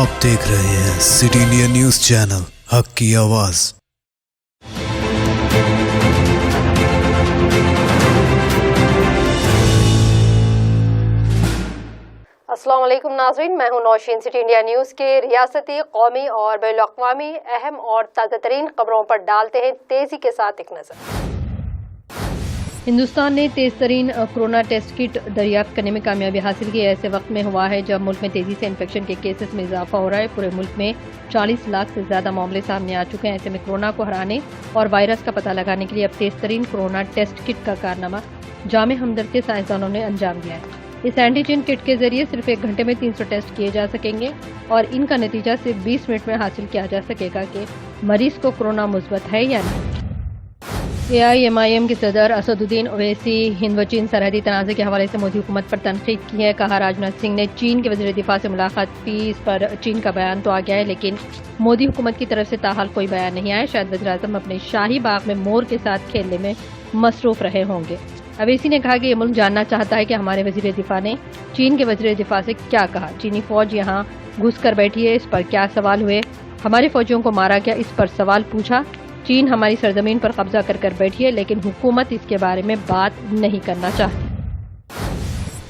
आप देख रहे हैं सिटी इंडिया न्यूज चैनल, हक की आवाज। अस्सलाम वालेकुम नाज़रीन, मैं हूं नौशीन। सिटी इंडिया न्यूज़ के रियासती, कौमी और बैनुल-अक़वामी अहम और ताज़ा तरीन खबरों पर डालते हैं तेज़ी के साथ एक नज़र। हिंदुस्तान ने तेज़ तरीन कोरोना टेस्ट किट दरियाफ्त करने में कामयाबी हासिल की। ऐसे वक्त में हुआ है जब मुल्क में तेज़ी से इन्फेक्शन के केसेस में इजाफा हो रहा है। पूरे मुल्क में 40 लाख से ज़्यादा मामले सामने आ चुके हैं। ऐसे में कोरोना को हराने और वायरस का पता लगाने के लिए अब तेज़ तरीन कोरोना टेस्ट किट का कारनामा जामे हमदर्द के साइंसदानों ने अंजाम दिया है। इस एंटीजन किट के जरिए सिर्फ 1 घंटे में 300 टेस्ट किए जा सकेंगे और इनका नतीजा सिर्फ 20 मिनट में हासिल किया जा सकेगा कि मरीज को कोरोना मुस्बत है या नहीं। AIMIM के सदर असदुद्दीन ओवैसी हिंद व चीन सरहदी तनाज़े के हवाले से मोदी हुकूमत पर तनकीद की है। कहा, राजनाथ सिंह ने चीन के वज़ीर दिफा से मुलाकात की। इस पर चीन का बयान तो आ गया है, लेकिन मोदी हुकूमत की तरफ से ताहाल कोई बयान नहीं आया। शायद वज़ीर आज़म अपने शाही बाग में मोर के साथ खेलने में मसरूफ रहे होंगे। अवैसी ने कहा कि ये मुल्क जानना चाहता है कि हमारे वज़ीर दिफा ने चीन के वज़ीर दिफा से क्या कहा। चीनी फौज यहाँ घुस कर बैठी है, इस पर क्या सवाल हुए। हमारे फौजियों को मारा गया, इस पर सवाल पूछा। चीन हमारी सरजमीन पर कब्जा कर बैठी है, लेकिन हुकूमत इसके बारे में बात नहीं करना चाहती।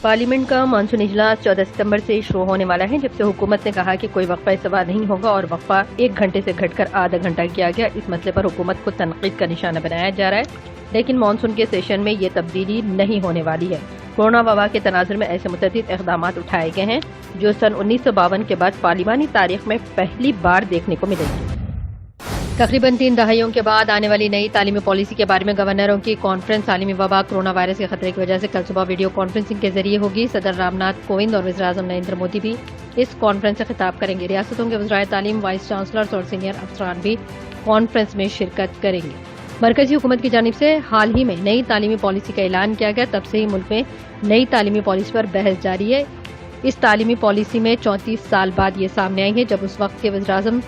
पार्लियामेंट का मानसून इजलास 14 सितंबर से शुरू होने वाला है। जब से हुकूमत ने कहा कि कोई वक्फा सवाल नहीं होगा और वक्फा 1 घंटे से घटकर आधा घंटा किया गया, इस मसले पर हुकूमत को तनकीद का निशाना बनाया जा रहा है। लेकिन मानसून के सेशन में ये तब्दीली नहीं होने वाली है। कोरोना वबा के तनाजुर में ऐसे मुतअद्दिद इक़दाम उठाए गए हैं जो सन 1952 के बाद पार्लिमानी तारीख में पहली बार देखने को मिलेंगे। तकरीबन 3 दहाइयों के बाद आने वाली नई तालीमी पॉलिसी के बारे में गवर्नरों की कॉन्फ्रेंस आलमी वबा कोरोना वायरस के खतरे की वजह से कल सुबह वीडियो कॉन्फ्रेंसिंग के जरिए होगी। सदर रामनाथ कोविंद और वज़ीर आज़म नरेंद्र मोदी भी इस कॉन्फ्रेंस से खिताब करेंगे। रियासतों के वज़राए तालीम, वाइस चांसलर्स और सीनियर अफसरान भी कॉन्फ्रेंस में शिरकत करेंगे। मरकजी हुकूमत की जानिब से हाल ही में नई तालीमी पॉलिसी का ऐलान किया गया। तब से ही मुल्क में नई तालीमी पॉलिसी पर बहस जारी है। इस तालीमी पॉलिसी में 34 साल बाद ये सामने आई है, जब उस वक्त के वज़ीर आज़म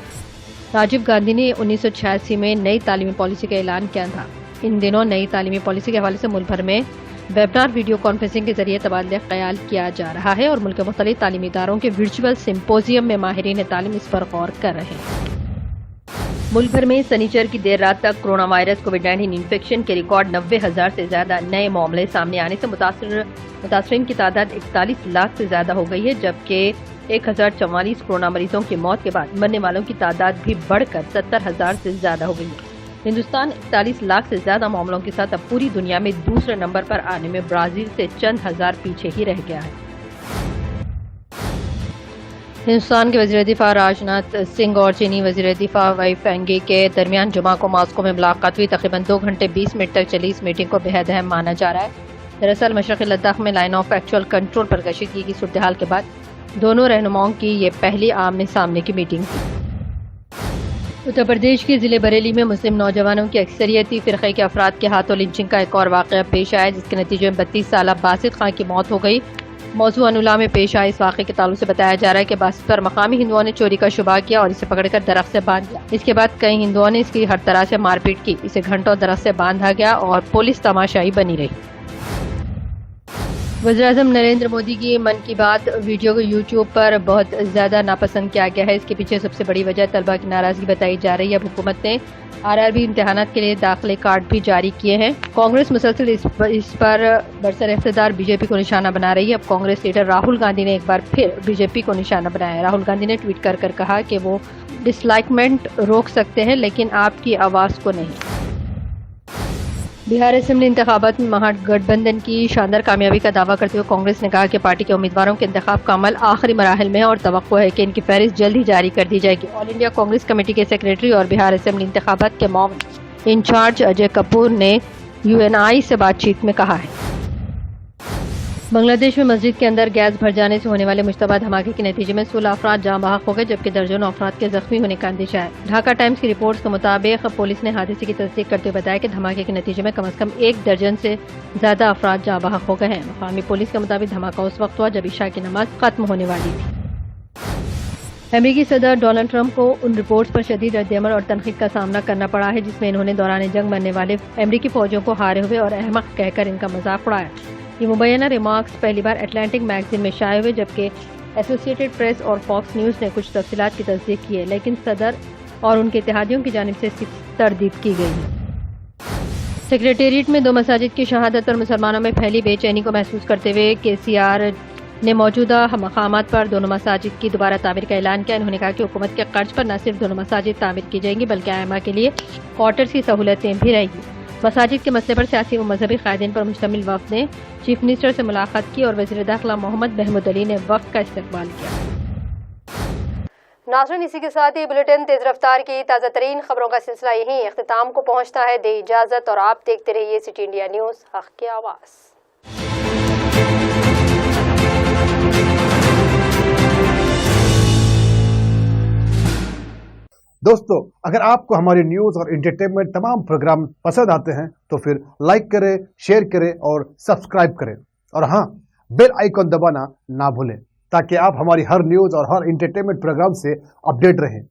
राजीव गांधी ने 1986 में नई तालीमी पॉलिसी का ऐलान किया था। इन दिनों नई तालीमी पॉलिसी के हवाले से मुल्क भर में वेबिनार, वीडियो कॉन्फ्रेंसिंग के जरिए तबादला ख्याल किया जा रहा है और मुल्क के मुख्तलिफ तालीमी इदारों के वर्चुअल सिम्पोजियम में माहिरीन तालीम इस पर गौर कर रहे हैं। मुल्क भर में शनिचर की देर रात तक कोरोना वायरस कोविड-19 इन्फेक्शन के रिकॉर्ड 90,000 से ज्यादा नए मामले सामने आने से मुतासरीन की तादाद 41 लाख से ज्यादा हो गई है, जबकि 1044 कोरोना मरीजों की मौत के बाद मरने वालों की तादाद भी बढ़कर 70,000 से ज्यादा हो गई है। हिंदुस्तान 41 लाख से ज्यादा मामलों के साथ अब पूरी दुनिया में दूसरे नंबर पर आने में ब्राजील से चंद हजार पीछे ही रह गया है। हिंदुस्तान के वज़ीर दिफा राजनाथ सिंह और चीनी वज़ीर दिफा वाई फेंगी के दरमियान जुमा को मॉस्को में मुलाकात हुई। तकरीबन 2 घंटे 20 मिनट तक चली इस मीटिंग को बेहद अहम माना जा रहा है। दरअसल मशरक़ी लद्दाख में लाइन ऑफ एक्चुअल कंट्रोल पर कशीदगी की सूरत हाल के बाद दोनों रहनुमाओं की ये पहली आमने सामने की मीटिंग थी। उत्तर प्रदेश के जिले बरेली में मुस्लिम नौजवानों की अक्सरियती फ़िरक़े के अफराद के हाथों लिंचिंग का एक और वाक़या पेश आया, जिसके नतीजे में 32 साला बासित खां की मौत हो गई। मौजू अनुला में पेश आए इस वाक़े के ताल्लुक से बताया जा रहा है कि बासित पर मकामी हिंदुओं ने चोरी का शुबा किया और इसे पकड़कर दरख्त से बांध दिया। इसके बाद कई हिंदुओं ने इसकी हर तरह से मारपीट की। इसे घंटों दरख्त से बांधा गया और पुलिस तमाशाई बनी रही। वज़ीर-ए-आज़म नरेंद्र मोदी की मन की बात वीडियो को यूट्यूब पर बहुत ज़्यादा नापसंद किया गया है। इसके पीछे सबसे बड़ी वजह तलबा की नाराज़गी बताई जा रही है। अब हुकूमत ने RRB इम्तिहानात के लिए दाखिले कार्ड भी जारी किए हैं। कांग्रेस मुसलसल इस पर बरसर इख्तिदार बीजेपी को निशाना बना रही है। अब कांग्रेस लीडर राहुल गांधी ने एक बार फिर बीजेपी को निशाना बनाया। राहुल गांधी ने ट्वीट कर कहा कि वो डिसलाइकमेंट रोक सकते हैं, लेकिन आपकी आवाज़ को नहीं। बिहार असेंबली इंतखाबात में महागठबंधन की शानदार कामयाबी का दावा करते हुए कांग्रेस ने कहा कि पार्टी के उम्मीदवारों के इंतखाब का अमल आखिरी मराहिल में है और तवक्को है कि इनकी फहरिस्त जल्द ही जारी कर दी जाएगी। ऑल इंडिया कांग्रेस कमेटी के सेक्रेटरी और बिहार असेंबली इंतखाबात के मुआविन इंचार्ज अजय कपूर ने UNI से बातचीत में कहा है। बांग्लादेश में मस्जिद के अंदर गैस भर जाने से होने वाले मुश्तबा धमाके के नतीजे में 16 अफराद जाँ बहक हो गए, जबकि दर्जनों अफराद के जख्मी होने का अंदेशा है। ढाका टाइम्स की रिपोर्ट्स के मुताबिक पुलिस ने हादसे की तस्दीक करते हुए बताया कि धमाके के नतीजे में कम से कम 1 दर्जन से ज्यादा अफराद जाँ बहक हो गए हैं। मकामी पुलिस के मुताबिक धमाका उस वक्त हुआ जब इशा की नमाज खत्म होने वाली थी। अमेरिकी सदर डोनाल्ड ट्रंप को उन रिपोर्ट्स पर शदीद रद्द-ए-अमल और तनकीद का सामना करना पड़ा है जिसमें इन्होंने दौरान जंग मरने वाले अमेरिकी फौजियों को हारे हुए और अहमक कहकर इनका मजाक उड़ाया। ये मुबैना रिमार्क्स पहली बार अटलांटिक मैगजीन में शाये हुए, जबकि ایسوسیٹڈ پریس اور فاکس نیوز نے کچھ تفصیلات کی تصدیق کی ہے، لیکن صدر اور ان کے اتحادیوں کی جانب سے اس کی تردید کی گئی ہے۔ سیکریٹریٹ میں 2 مساجد کی شہادت پر مسلمانوں میں پھیلی بے چینی کو محسوس کرتے ہوئے KCR نے موجودہ مقامات پر دونوں مساجد کی دوبارہ تعمیر کا اعلان کیا۔ انہوں نے کہا کہ حکومت کے قرض پر نہ صرف دونوں مساجد تعمیر کی جائیں گی بلکہ ائمہ کے لیے کوارٹرز کی سہولتیں بھی رہیں گی۔ مساجد کے مسئلے پر سیاسی و مذہبی قائدین پر مشتمل وفد نے چیف منسٹر سے ملاقات کی اور وزیر داخلہ محمد محمود علی نے وفد کا استقبال کیا۔ ناظرین، اسی کے ساتھ ہی بلیٹن تیز رفتار کی تازہ ترین خبروں کا سلسلہ یہیں اختتام کو پہنچتا ہے۔ دے اجازت اور آپ دیکھتے رہیے سٹی انڈیا نیوز، حق کی آواز۔ دوستو، اگر آپ کو ہماری نیوز اور انٹرٹینمنٹ تمام پروگرام پسند آتے ہیں تو پھر لائک کریں، شیئر کریں اور سبسکرائب کریں، اور ہاں، بیل آئیکن دبانا نہ بھولیں تاکہ آپ ہماری ہر نیوز اور ہر انٹرٹینمنٹ پروگرام سے اپڈیٹ رہیں۔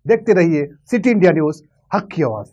دیکھتے رہیے سٹی انڈیا نیوز، حق کی آواز۔